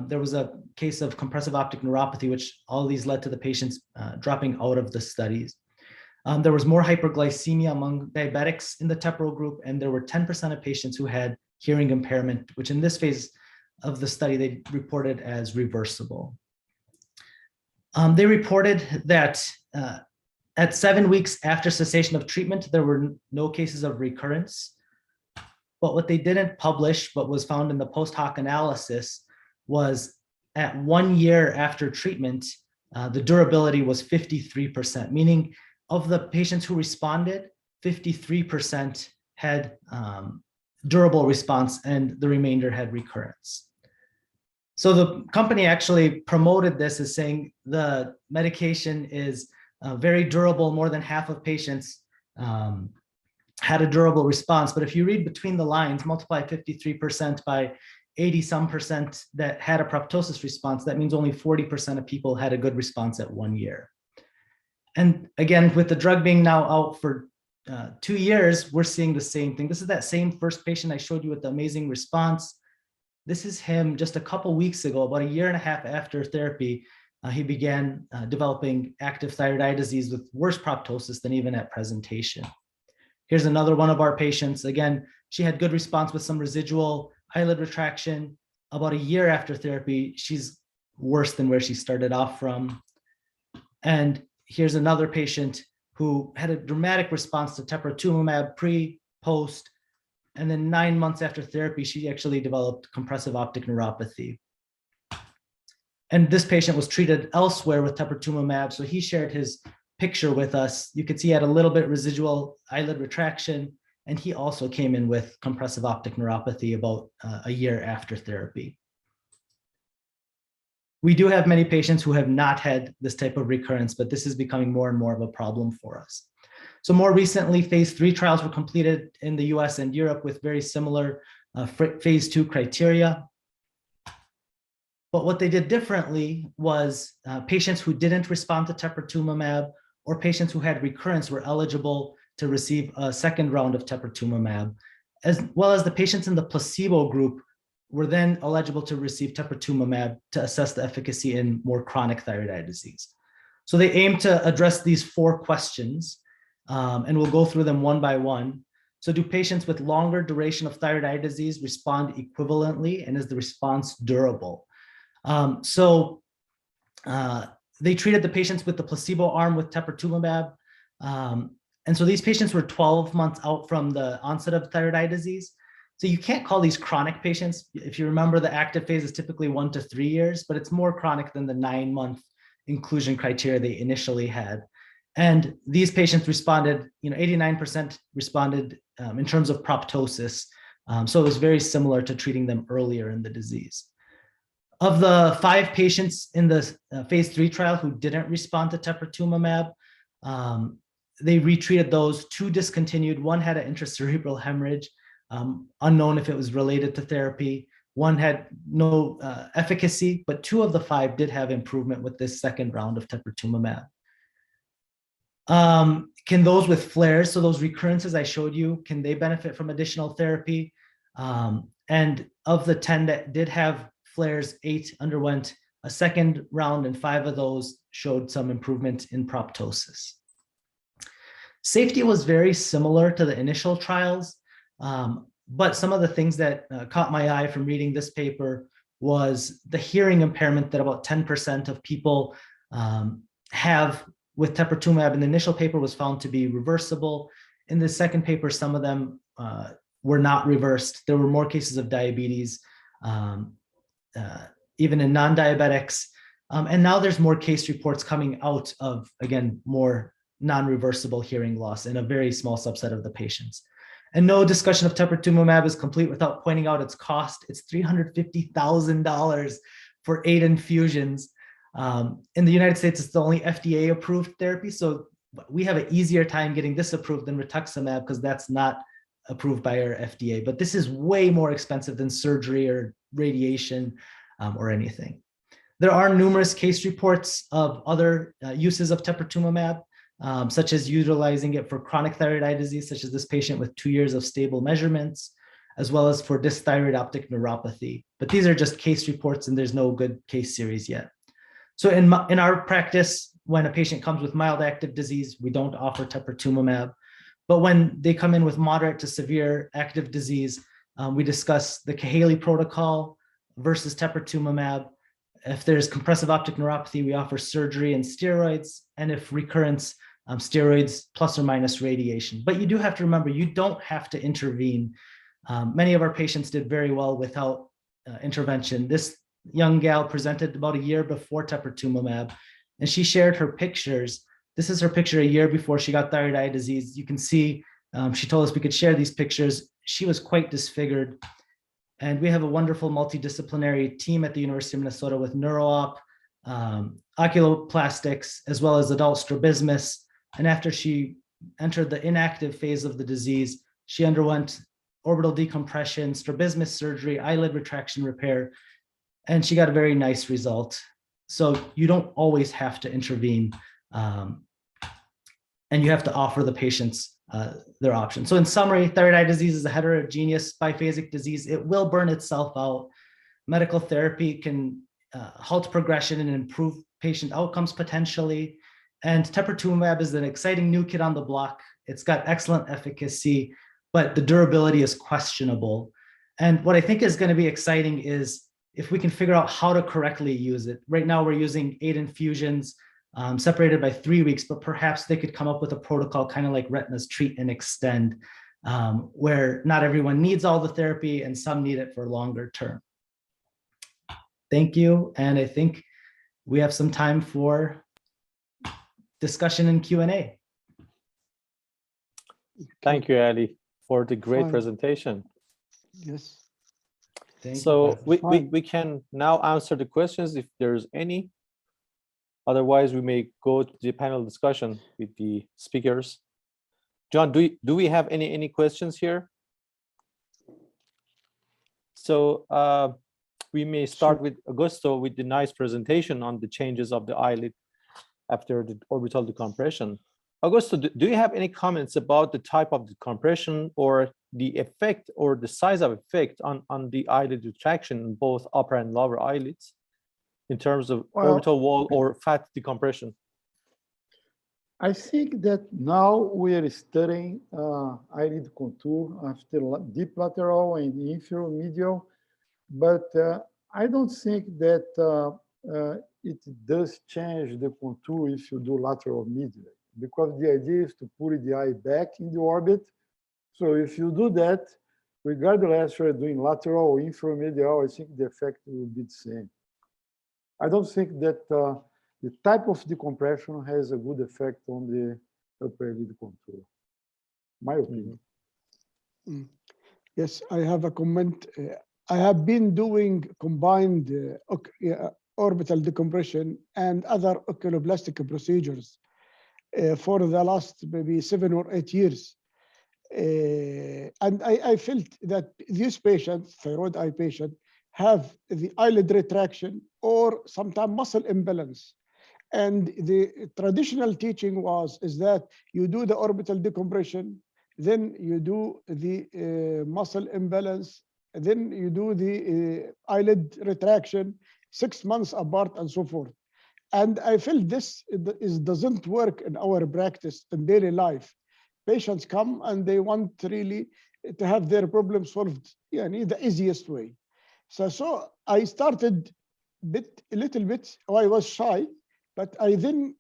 there was a case of compressive optic neuropathy, which all these led to the patients dropping out of the studies. There was more hyperglycemia among diabetics in the Tepro group, and there were 10% of patients who had hearing impairment, which in this phase of the study, they reported as reversible. They reported that at 7 weeks after cessation of treatment, there were no cases of recurrence. But what they didn't publish, but was found in the post hoc analysis, was at 1 year after treatment, the durability was 53%, meaning of the patients who responded, 53% had durable response and the remainder had recurrence. So the company actually promoted this as saying the medication is very durable. More than half of patients had a durable response. But if you read between the lines, multiply 53% by 80-some% that had a proptosis response, that means only 40% of people had a good response at 1 year. And again, with the drug being now out for 2 years, we're seeing the same thing. This is that same first patient I showed you with the amazing response. This is him just a couple weeks ago, about 1.5 years after therapy. He began developing active thyroid eye disease with worse proptosis than even at presentation. Here's another one of our patients. Again, she had good response with some residual eyelid retraction. About 1 year after therapy, she's worse than where she started off from. And here's another patient who had a dramatic response to teprotumumab pre, post, and then 9 months after therapy, she actually developed compressive optic neuropathy. And this patient was treated elsewhere with teprotumumab, so he shared his picture with us. You could see he had a little bit residual eyelid retraction, and he also came in with compressive optic neuropathy about 1 year after therapy. We do have many patients who have not had this type of recurrence, but this is becoming more and more of a problem for us. So more recently, phase 3 trials were completed in the US and Europe with very similar phase 2 criteria. But what they did differently was patients who didn't respond to teprotumumab or patients who had recurrence were eligible to receive a second round of teprotumumab, as well as the patients in the placebo group were then eligible to receive teprotumumab to assess the efficacy in more chronic thyroid eye disease. So they aim to address these 4 questions, and we'll go through them one by one. So do patients with longer duration of thyroid eye disease respond equivalently, and is the response durable? They treated the patients with the placebo arm with teprotumumab. And so these patients were 12 months out from the onset of thyroid eye disease. So you can't call these chronic patients. If you remember, the active phase is typically 1 to 3 years, but it's more chronic than the 9-month inclusion criteria they initially had. And these patients responded, 89% responded in terms of proptosis. So it was very similar to treating them earlier in the disease. Of the 5 patients in the phase 3 trial who didn't respond to teprotumumab, they retreated those. 2 discontinued. 1 had an intracerebral hemorrhage, unknown if it was related to therapy. 1 had no efficacy, but 2 of the 5 did have improvement with this second round of teprotumumab. Can those with flares, so those recurrences I showed you, can they benefit from additional therapy? And of the 10 that did have flares, 8 underwent a second round, and 5 of those showed some improvement in proptosis. Safety was very similar to the initial trials, but some of the things that caught my eye from reading this paper was the hearing impairment that about 10% of people have with teprotumumab. In the initial paper was found to be reversible. In the second paper, some of them were not reversed. There were more cases of diabetes, even in non-diabetics. And now there's more case reports coming out of, again, more non-reversible hearing loss in a very small subset of the patients. And no discussion of teprotumumab is complete without pointing out its cost. It's $350,000 for 8 infusions. In the United States, it's the only FDA-approved therapy. So we have an easier time getting this approved than rituximab because that's not approved by our FDA. But this is way more expensive than surgery or radiation or anything. There are numerous case reports of other uses of teprotumumab, such as utilizing it for chronic thyroid eye disease, such as this patient with 2 years of stable measurements, as well as for dysthyroid optic neuropathy. But these are just case reports and there's no good case series yet. So in our practice, when a patient comes with mild active disease, we don't offer teprotumumab. But when they come in with moderate to severe active disease, we discuss the Cahaley protocol versus teprotumumab. If there's compressive optic neuropathy, we offer surgery and steroids. And if recurrence, steroids plus or minus radiation. But you do have to remember, you don't have to intervene. Many of our patients did very well without intervention. This young gal presented about a year before teprotumumab, and she shared her pictures. This is her picture a year before she got thyroid eye disease. You can see, she told us we could share these pictures. She was quite disfigured. And we have a wonderful multidisciplinary team at the University of Minnesota with neuro-op, oculoplastics, as well as adult strabismus. And after she entered the inactive phase of the disease, she underwent orbital decompression, strabismus surgery, eyelid retraction repair, and she got a very nice result. So you don't always have to intervene, and you have to offer the patients their options. So in summary, thyroid eye disease is a heterogeneous biphasic disease. It will burn itself out. Medical therapy can halt progression and improve patient outcomes potentially. And teprotumumab is an exciting new kid on the block. It's got excellent efficacy, but the durability is questionable. And what I think is going to be exciting is if we can figure out how to correctly use it. Right now, we're using 8 infusions separated by 3 weeks, but perhaps they could come up with a protocol kind of like Retina's Treat and Extend, where not everyone needs all the therapy and some need it for longer term. Thank you. And I think we have some time for discussion and Q&A. Thank you, Ali, for the great Fine. presentation. Yes. Thank So you. we can now answer the questions if there's any. Otherwise, we may go to the panel discussion with the speakers. John, do we have any questions here? So we may start with Augusto with the nice presentation on the changes of the eyelid after the orbital decompression. Augusto, do you have any comments about the type of decompression or the effect or the size of effect on the eyelid retraction in both upper and lower eyelids in terms of orbital wall or fat decompression? I think that now we are studying eyelid contour after deep lateral and inferior medial, but I don't think that it does change the contour if you do lateral medial, because the idea is to put the eye back in the orbit. So if you do that, regardless if you're doing lateral or inferior medial, I think the effect will be the same. I don't think that the type of decompression has a good effect on the upper eyelid contour, my opinion. Yes, I have a comment. I have been doing combined orbital decompression and other oculoplastic procedures for the last maybe 7 or 8 years. And I felt that these patients, thyroid eye patients, have the eyelid retraction or sometimes muscle imbalance. And the traditional teaching is that you do the orbital decompression, then you do the muscle imbalance, then you do the eyelid retraction 6 months apart and so forth. And I feel this doesn't work in our practice in daily life. Patients come and they want really to have their problem solved the easiest way. So I started a little bit, I was shy, but I then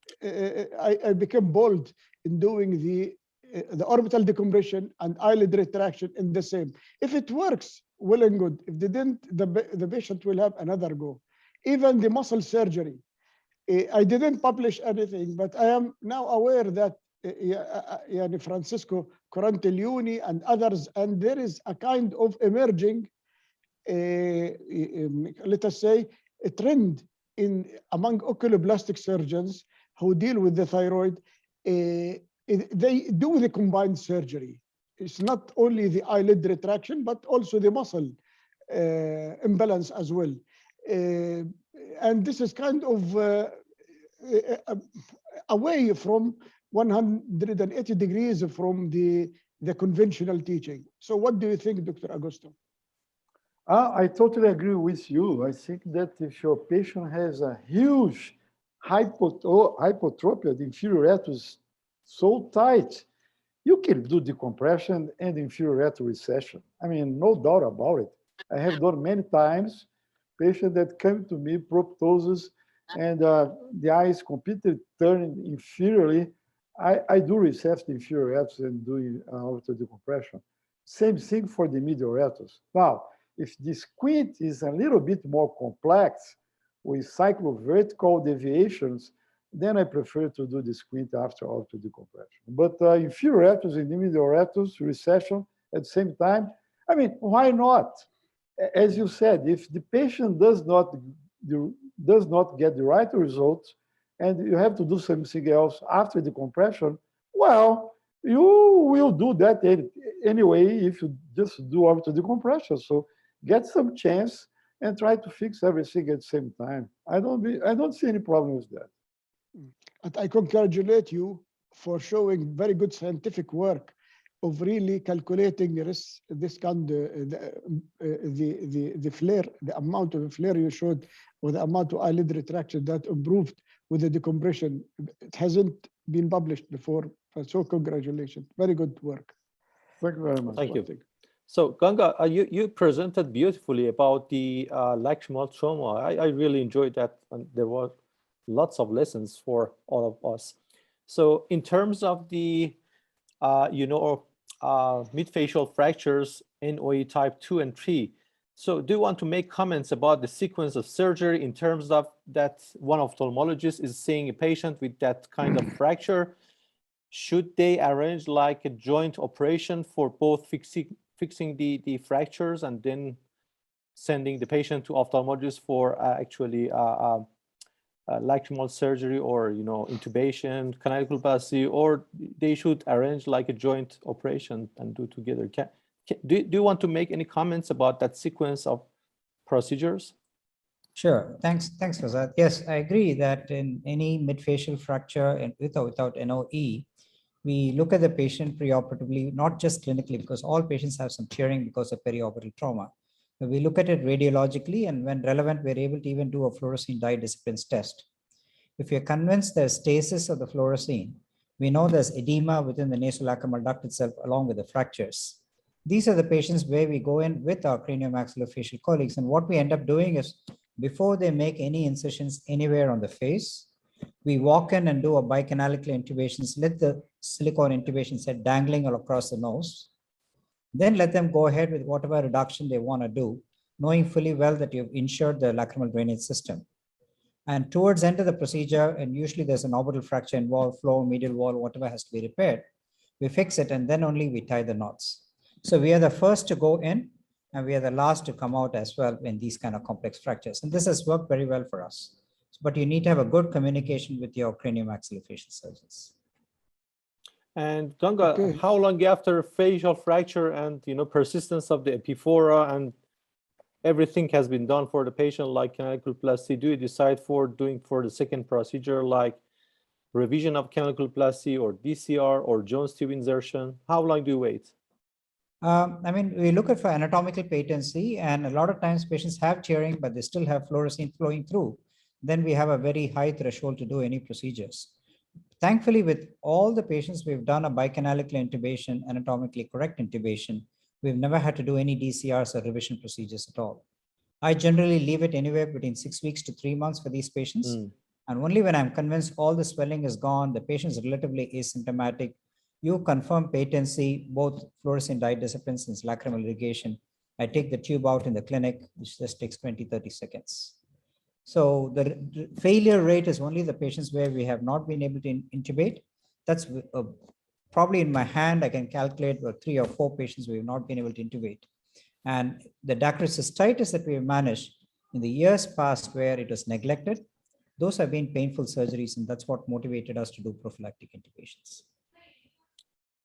I became bold in doing the orbital decompression and eyelid retraction in the same. If it works, well and good. If they didn't, the patient will have another go. Even the muscle surgery, I didn't publish anything, but I am now aware that Francisco Corantellioni and others, and there is a kind of emerging, let us say, a trend among oculoplastic surgeons who deal with the thyroid. They do the combined surgery. it's not only the eyelid retraction, but also the muscle imbalance as well. And this is kind of away from 180 degrees from the conventional teaching. So what do you think, Dr. Augusto? I totally agree with you. I think that if your patient has a huge hypotrophy, the inferior rectus so tight, you can do decompression and inferior rectal recession. I mean, no doubt about it. I have done many times. Patients that come to me, proptosis, and the eye is completely turning inferiorly. I do recess the inferior rectus and do orbital decompression. Same thing for the medial rectus. Now, if the squint is a little bit more complex with cyclovertical deviations, then I prefer to do the squint after orbital decompression. But inferior rectus and medial rectus recession at the same time, I mean, why not? As you said, if the patient does not get the right results, and you have to do something else after the compression, well, you will do that anyway if you just do orbital decompression. So get some chance and try to fix everything at the same time. I don't see any problem with that. And I congratulate you for showing very good scientific work of really calculating this kind of the flare, the amount of flare you showed, or the amount of eyelid retraction that improved with the decompression. It hasn't been published before, so congratulations. Very good work. Thank you very much. Thank you. So Ganga, you presented beautifully about the lacrimal trauma. I really enjoyed that, and there were lots of lessons for all of us. So in terms of the midfacial fractures in OE type 2 and 3, so do you want to make comments about the sequence of surgery in terms of that one ophthalmologist is seeing a patient with that kind of fracture? Should they arrange like a joint operation for both fixing the fractures and then sending the patient to ophthalmologist for lacrimal surgery or intubation, canaloplasty, or they should arrange like a joint operation and do together? Do you want to make any comments about that sequence of procedures? Sure. Thanks for that. Yes, I agree that in any midfacial fracture and with or without NOE, we look at the patient preoperatively, not just clinically, because all patients have some tearing because of periorbital trauma. But we look at it radiologically, and when relevant, we're able to even do a fluorescein dye disciplines test. If you're convinced there's stasis of the fluorescein, we know there's edema within the nasolacrimal duct itself along with the fractures. These are the patients where we go in with our craniomaxillofacial colleagues, and what we end up doing is before they make any incisions anywhere on the face, we walk in and do a bicanalicular intubations, let the silicone intubation set dangling all across the nose. Then let them go ahead with whatever reduction they want to do, knowing fully well that you've insured the lacrimal drainage system. And towards the end of the procedure, and usually there's an orbital fracture involved, floor, medial wall, whatever has to be repaired, we fix it and then only we tie the knots. So we are the first to go in and we are the last to come out as well in these kind of complex fractures. And this has worked very well for us. But you need to have a good communication with your craniomaxillofacial surgeons. And Ganga, how long after facial fracture and persistence of the epiphora and everything has been done for the patient, like canaloplasty, do you decide for doing for the second procedure, like revision of canaloplasty or DCR or Jones tube insertion? How long do you wait? I mean, we look at for anatomical patency, and a lot of times patients have tearing, but they still have fluorescein flowing through. Then we have a very high threshold to do any procedures. Thankfully, with all the patients, we've done a bicanalicular intubation, anatomically correct intubation. We've never had to do any DCRs or revision procedures at all. I generally leave it anywhere between 6 weeks to 3 months for these patients. And only when I'm convinced all the swelling is gone, the patient is relatively asymptomatic, you confirm patency, both fluorescein dye disciplines and lacrimal irrigation. I take the tube out in the clinic, which just takes 20-30 seconds. So the failure rate is only the patients where we have not been able to intubate. That's probably in my hand, I can calculate 3 or 4 patients we have not been able to intubate. And the dacryocystitis that we have managed in the years past where it was neglected, those have been painful surgeries, and that's what motivated us to do prophylactic intubations.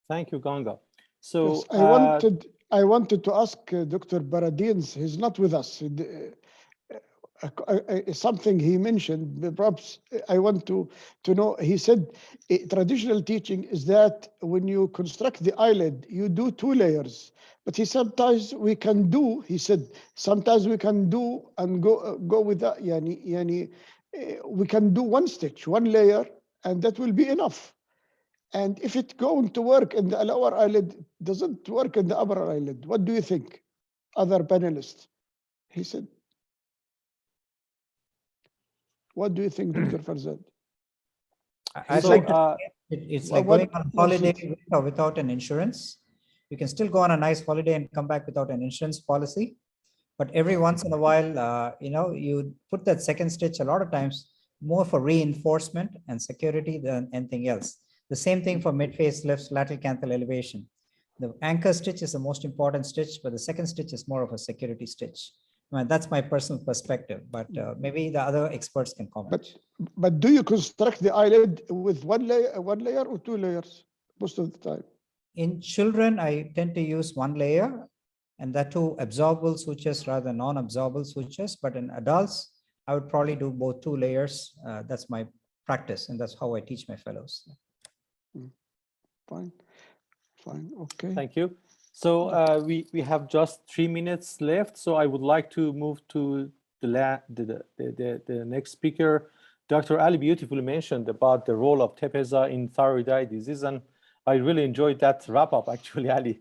Thank you, Ganga. So Yes, I wanted to ask Dr. Baradins. He's not with us. Something he mentioned, perhaps I want to know. He said traditional teaching is that when you construct the eyelid, you do 2 layers. But sometimes we can do. He said sometimes we can do and go with that. We can do 1 stitch, 1 layer, and that will be enough. And if it's going to work in the lower eyelid, doesn't work in the upper eyelid. What do you think, other panelists? He said, what do you think, Dr. Farzad? I'd So, like to, it's like one- going on one holiday switch. with or without an insurance. You can still go on a nice holiday and come back without an insurance policy. But every once in a while, you put that second stitch a lot of times more for reinforcement and security than anything else. The same thing for mid-face lifts, lateral canthal elevation. The anchor stitch is the most important stitch, but the second stitch is more of a security stitch. That's my personal perspective, but maybe the other experts can comment. But do you construct the eyelid with 1 layer or 2 layers most of the time? In children, I tend to use 1 layer, and that too absorbable sutures rather than non-absorbable sutures. But in adults, I would probably do both 2 layers. That's my practice, and that's how I teach my fellows. Fine, okay. thank you. So we have just 3 minutes left. So I would like to move to the next speaker. Dr. Ali beautifully mentioned about the role of Tepeza in thyroid eye disease, and I really enjoyed that wrap up. Actually, Ali,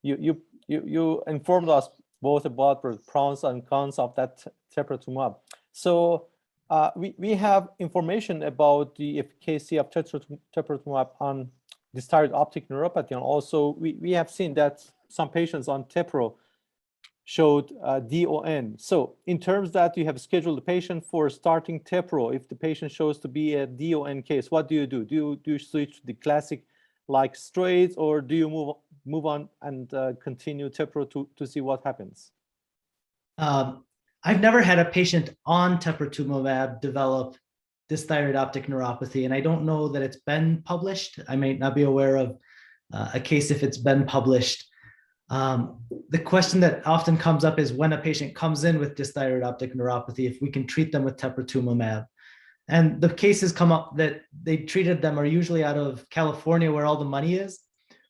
you informed us both about the pros and cons of that teprotumumab. So we have information about the efficacy of teprotumumab on this thyroid optic neuropathy, and also we have seen that some patients on tepro showed DON. So in terms that you have scheduled the patient for starting tepro, if the patient shows to be a DON case, what do you do? Do you switch to the classic like steroids, or do you move on and continue tepro to see what happens? I've never had a patient on teprotumumab develop this thyroid optic neuropathy, and I don't know that it's been published. I may not be aware of a case if it's been published. The question that often comes up is when a patient comes in with dysthyroid optic neuropathy, if we can treat them with teprotumumab. And the cases come up that they treated them are usually out of California, where all the money is,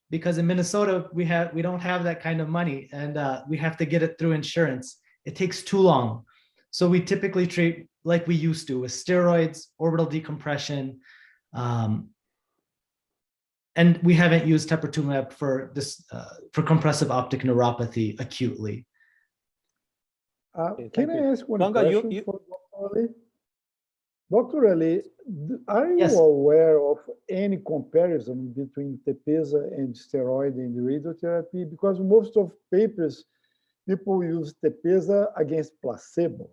because in Minnesota we don't have that kind of money, and we have to get it through insurance. It takes too long. So we typically treat like we used to with steroids, orbital decompression, and we haven't used teprotumumab for this for compressive optic neuropathy acutely. Can I ask one Ganga, question for Dr. Ali? Dr. Ali, are you Yes. aware of any comparison between Tepeza and steroid and radiotherapy? Because most of papers, people use Tepeza against placebo.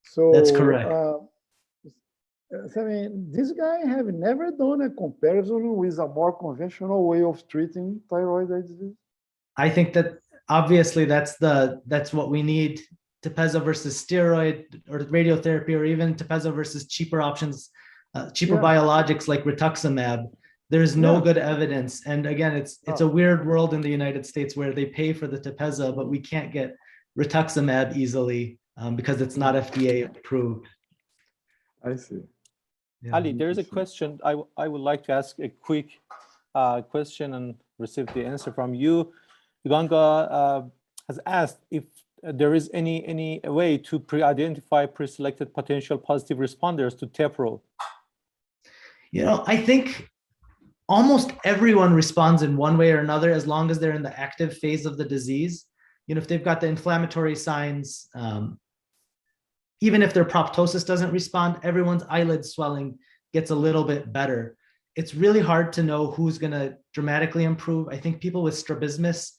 So That's correct. I mean, this guy have never done a comparison with a more conventional way of treating thyroid eye disease. I think that obviously that's what we need. Tepeza versus steroid or radiotherapy, or even Tepeza versus cheaper options, cheaper biologics like rituximab. There's no good evidence. And again, it's a weird world in the United States where they pay for the Tepeza, but we can't get rituximab easily because it's not FDA approved. I see. Yeah. Ali, there is a question I would like to ask, a quick question and receive the answer from you. Ganga has asked if there is any way to pre-identify pre-selected potential positive responders to tepro. I think almost everyone responds in one way or another as long as they're in the active phase of the disease. If they've got the inflammatory signs, even if their proptosis doesn't respond, everyone's eyelid swelling gets a little bit better. It's really hard to know who's going to dramatically improve. I think people with strabismus,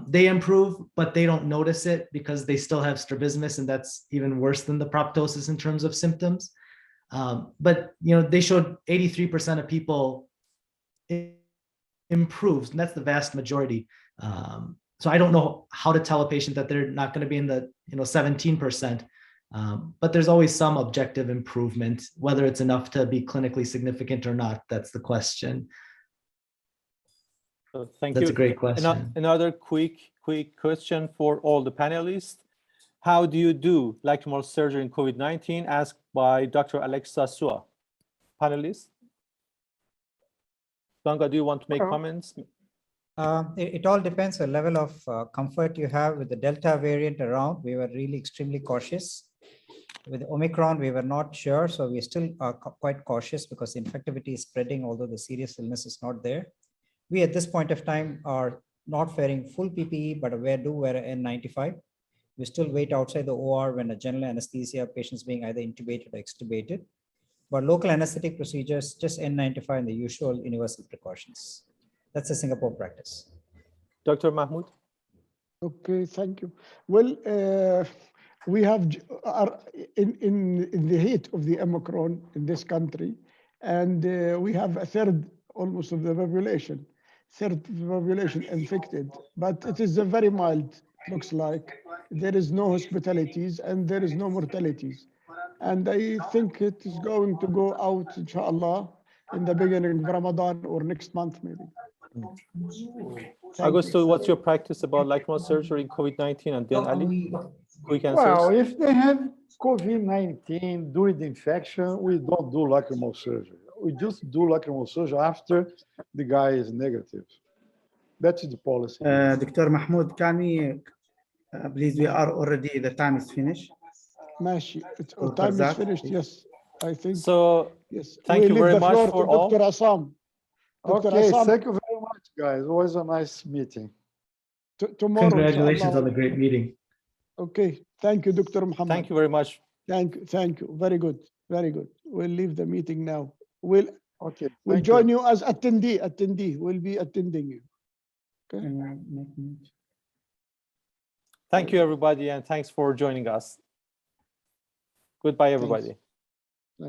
they improve, but they don't notice it because they still have strabismus, and that's even worse than the proptosis in terms of symptoms. But they showed 83% of people improves, and that's the vast majority. So I don't know how to tell a patient that they're not going to be in the 17%. But there's always some objective improvement, whether it's enough to be clinically significant or not. That's the question. So thank That's you. a great question. Another quick question for all the panelists. How do you do lacrimal surgery in COVID-19? Asked by Dr. Alexa Sua. Panelists? Ganga, do you want to make comments? It all depends on the level of comfort you have with the Delta variant around. We were really extremely cautious. With Omicron, we were not sure, so we still are quite cautious because the infectivity is spreading, although the serious illness is not there. We at this point of time are not wearing full PPE, but do wear an N95. We still wait outside the OR when a general anesthesia patients being either intubated or extubated. But local anesthetic procedures, just N95 and the usual universal precautions. That's a Singapore practice. Dr. Mahmood? Okay, thank you. Well, we have in the heat of the Omicron in this country, and we have a third almost of the population, infected, but it is a very mild, looks like. There is no hospitalities and there is no mortalities. And I think it is going to go out, inshallah, in the beginning of Ramadan or next month, maybe. Augusto, what's your practice about lacrimal surgery in COVID-19? And then Ali, quick answers. Well, if they have COVID-19 during the infection, we don't do lacrimal surgery. We just do lacrimal surgery after the guy is negative. That's the policy. Dr. Mahmoud, can we, please, we are already, the time is finished. Mashi, time is finished, yes, I think. So, yes. Thank you very much for all. Dr. Assam. Okay, thank you very much, guys. It was a nice meeting. Tomorrow, Congratulations inshallah. on the great meeting. Okay, thank you, Dr. Muhammad. Thank you very much. Thank you. Very good, very good. We'll leave the meeting now. We'll Thank join you as attendee. We'll be attending you. Okay. Thank you, everybody, and thanks for joining us. Goodbye, everybody.